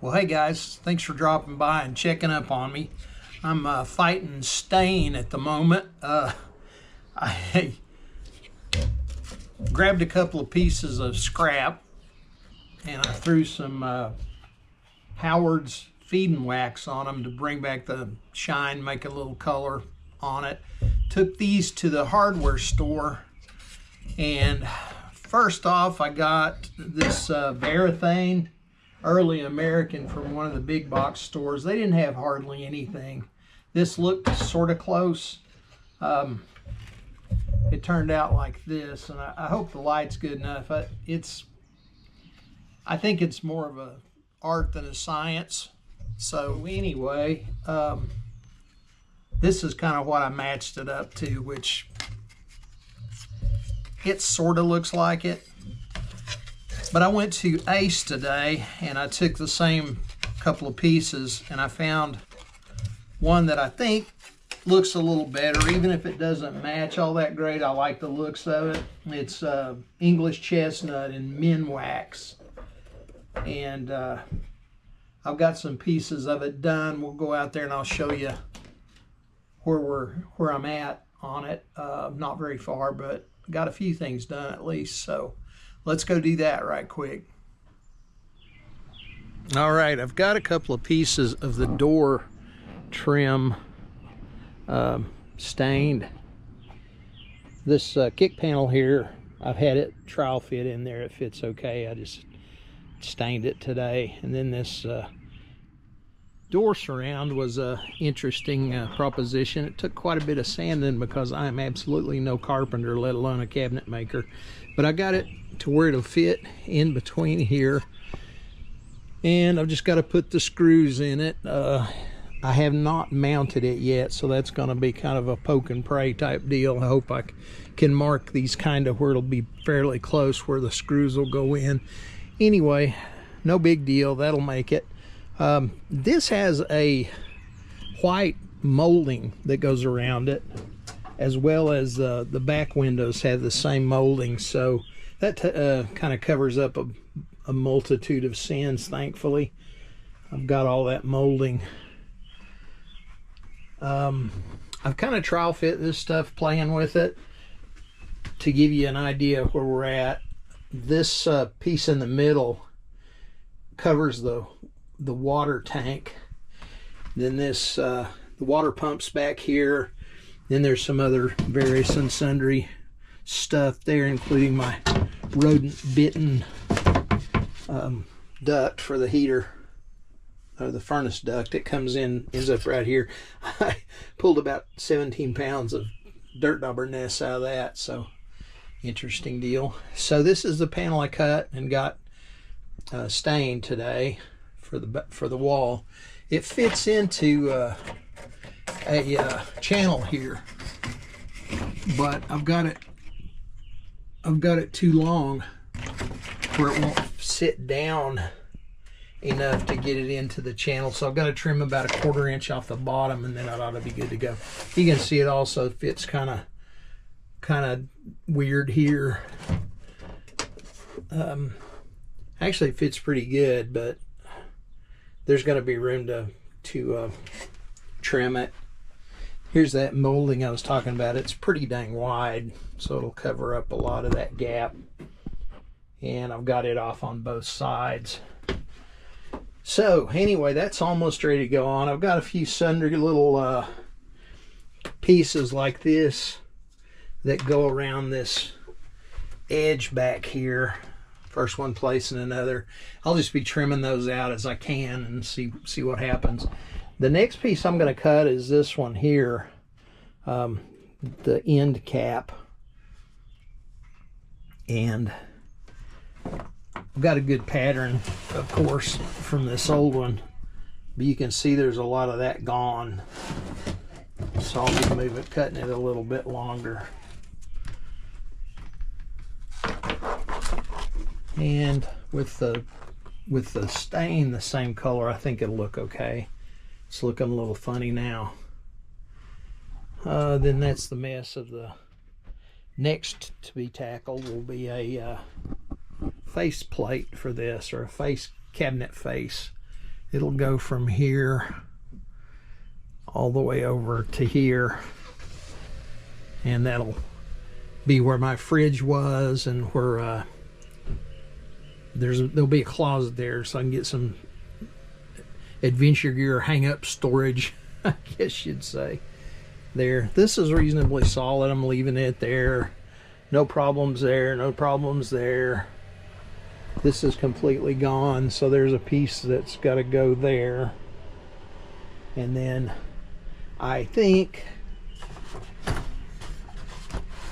Well, hey guys, thanks for dropping by and checking up on me. I'm fighting stain at the moment. I grabbed a couple of pieces of scrap and I threw some Howard's feeding wax on them to bring back the shine, make a little color on it. Took these to the hardware store, and first off I got this Varathane Early American from one of the big box stores. They didn't have hardly anything. This looked sort of close. It turned out like this, and I hope the light's good enough. I think it's more of a art than a science. So anyway, this is kind of what I matched it up to, which it sort of looks like it. But I went to Ace today and I took the same couple of pieces and I found one that I think looks a little better, even if it doesn't match all that great. I like the looks of it. It's English chestnut in Minwax, and I've got some pieces of it done. We'll go out there and I'll show you where I'm at on it. Not very far, but got a few things done at least. So let's go do that right quick. All right, I've got a couple of pieces of the door trim stained. This kick panel here, I've had it trial fit in there. It fits okay. I just stained it today. And then this door surround was a interesting proposition. It took quite a bit of sanding because I'm absolutely no carpenter, let alone a cabinet maker. But I got it to where it'll fit in between here, and I've just got to put the screws in it. I have not mounted it yet, so that's going to be kind of a poke and pray type deal. I hope I can mark these kind of where it'll be fairly close where the screws will go in. Anyway, no big deal, that'll make it. This has a white molding that goes around it, as well as the back windows have the same molding, so that kind of covers up a multitude of sins. Thankfully, I've got all that molding. I've kind of trial fit this stuff, playing with it to give you an idea of where we're at. This piece in the middle covers the water tank. Then this the water pumps back here. Then there's some other various and sundry stuff there, including my rodent bitten duct for the heater, or the furnace duct. It comes in, ends up right here. I pulled about 17 pounds of dirt dauber nests out of that, so interesting deal. So this is the panel I cut and got stained today for the wall. It fits into a channel here, but I've got it too long where it won't sit down enough to get it into the channel, so I've got to trim about a 1/4 inch off the bottom, and then it ought to be good to go. You can see it also fits kind of weird here. Actually it fits pretty good, but there's going to be room to trim it. Here's that molding I was talking about. It's pretty dang wide, so it'll cover up a lot of that gap. And I've got it off on both sides. So anyway, that's almost ready to go on. I've got a few sundry little pieces like this that go around this edge back here. First one place and another. I'll just be trimming those out as I can and see what happens. The next piece I'm going to cut is this one here, the end cap. And I've got a good pattern, of course, from this old one, but you can see there's a lot of that gone. So I'll be cutting it a little bit longer. And with the stain the same color, I think it'll look okay. It's looking a little funny now. Then that's the mess of the next to be tackled. Will be a face plate for this, or a face cabinet face it'll go from here all the way over to here, and that'll be where my fridge was, and where there'll be a closet there, so I can get some adventure gear hang up storage, I guess you'd say. There, this is reasonably solid. I'm leaving it there. No problems there, no problems there. This is completely gone, so there's a piece that's got to go there. And then I think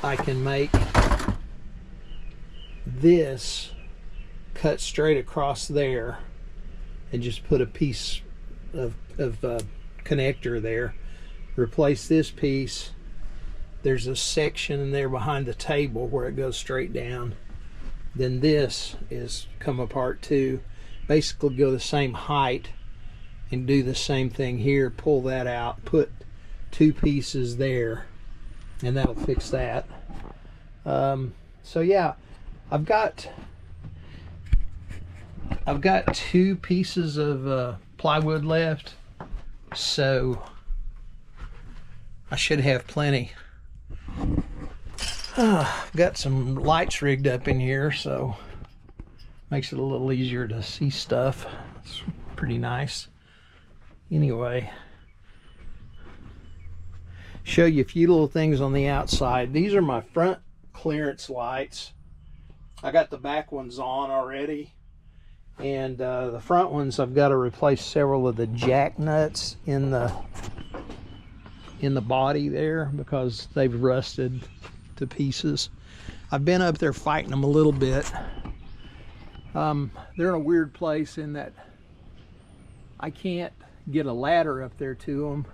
I can make this cut straight across there and just put a piece of connector there. Replace this piece. There's a section in there behind the table where it goes straight down. Then this is come apart too. Basically go the same height and do the same thing here. Pull that out, put two pieces there, and that'll fix that. So yeah, I've got two pieces of plywood left, so I should have plenty. Got some lights rigged up in here, so makes it a little easier to see stuff. It's pretty nice. Anyway, show you a few little things on the outside. These are my front clearance lights. I got the back ones on already, and the front ones I've got to replace several of the jack nuts in the body there because they've rusted to pieces. I've been up there fighting them a little bit. They're in a weird place in that I can't get a ladder up there to them,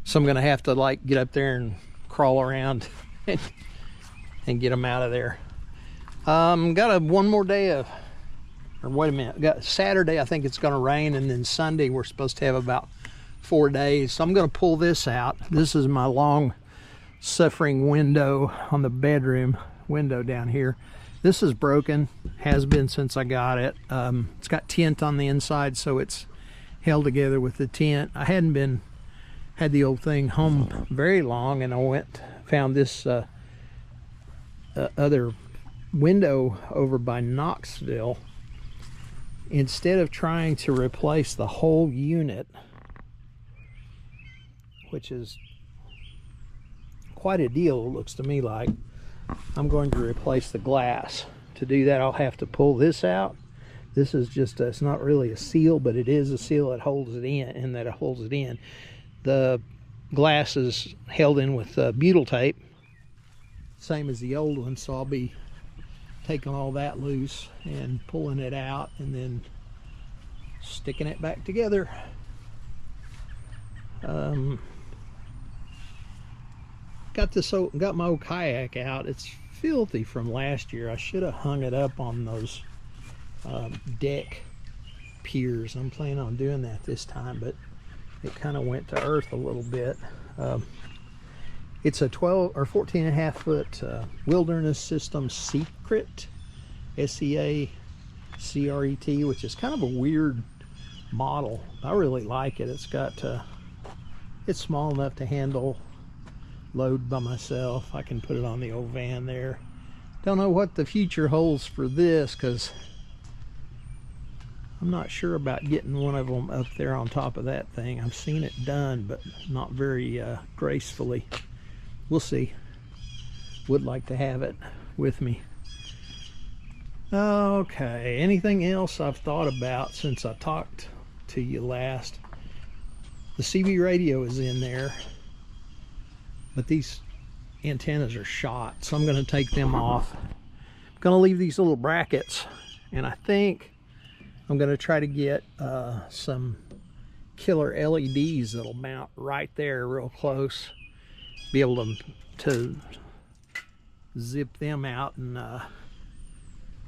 so I'm gonna have to like get up there and crawl around and get them out of there. Got one more day of, or wait a minute, got Saturday. I think it's gonna rain, and then Sunday we're supposed to have about 4 days. So I'm gonna pull this out. This is my long suffering window on the bedroom window down here. This is broken, has been since I got it. It's got tint on the inside, so it's held together with the tint. I hadn't had the old thing home very long, and I found this other window over by Knoxville. Instead of trying to replace the whole unit, which is quite a deal, it looks to me like, I'm going to replace the glass. To do that, I'll have to pull this out. This is just it's not really a seal, but it is a seal that holds it in, and that it holds it in. The glass is held in with butyl tape, same as the old one, so I'll be taking all that loose and pulling it out and then sticking it back together. Got my old kayak out. It's filthy from last year. I should have hung it up on those deck piers. I'm planning on doing that this time, but it kind of went to earth a little bit. It's a 12 or 14 and a half foot Wilderness Systems Secret, SEACRET, which is kind of a weird model. I really like it. It's got it's small enough to handle load by myself. I can put it on the old van there. Don't know what the future holds for this, because I'm not sure about getting one of them up there on top of that thing. I've seen it done, but not very gracefully. We'll see. Would like to have it with me. Okay, anything else I've thought about since I talked to you last? The CB radio is in there, but these antennas are shot, so I'm going to take them off. I'm going to leave these little brackets, and I think I'm going to try to get some killer LEDs that'll mount right there real close. Be able to zip them out and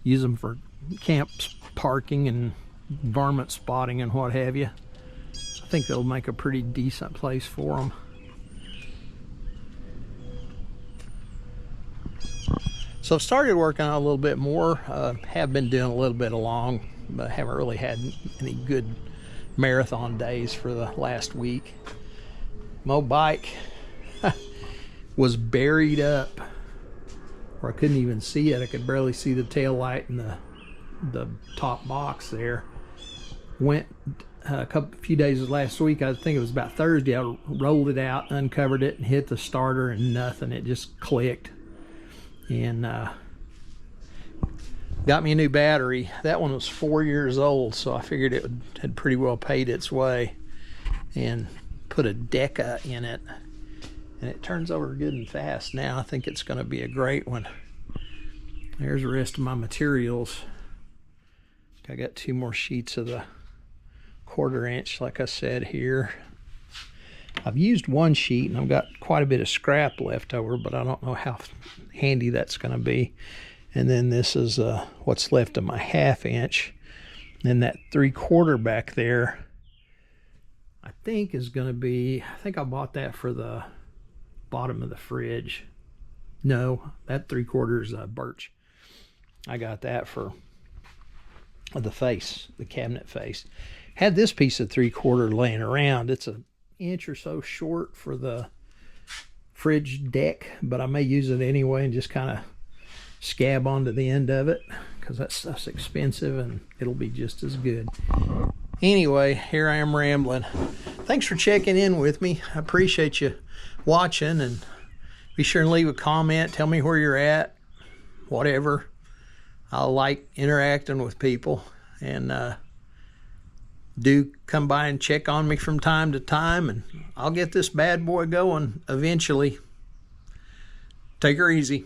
use them for camp parking and varmint spotting and what have you. I think that'll make a pretty decent place for them. So So I've started working on a little bit more. Have been doing a little bit along, but haven't really had any good marathon days for the last week. My bike was buried up where I couldn't even see it. I could barely see the tail light and the top box there. Went a few days last week, I think it was about Thursday, I rolled it out, uncovered it, and hit the starter, and nothing. It just clicked. And got me a new battery. That one was 4 years old, so I figured it had pretty well paid its way. And put a Deca in it, and it turns over good and fast now. I think it's going to be a great one. There's the rest of my materials. I got 2 more sheets of the 1/4 inch, like I said here. I've used 1 sheet and I've got quite a bit of scrap left over, but I don't know how handy that's going to be. And then this is what's left of my 1/2 inch. And that 3/4 back there, I think is going to be, I think I bought that for the bottom of the fridge. No, that 3/4 is birch. I got that for the face, the cabinet face. Had this piece of 3/4 laying around. It's an inch or so short for the fridge deck, but I may use it anyway and just kind of scab onto the end of it, because that stuff's expensive and it'll be just as good. Anyway, here I am rambling. Thanks for checking in with me. I appreciate you watching, and be sure and leave a comment. Tell me where you're at, whatever. I like interacting with people, and do come by and check on me from time to time, and I'll get this bad boy going eventually. Take her easy.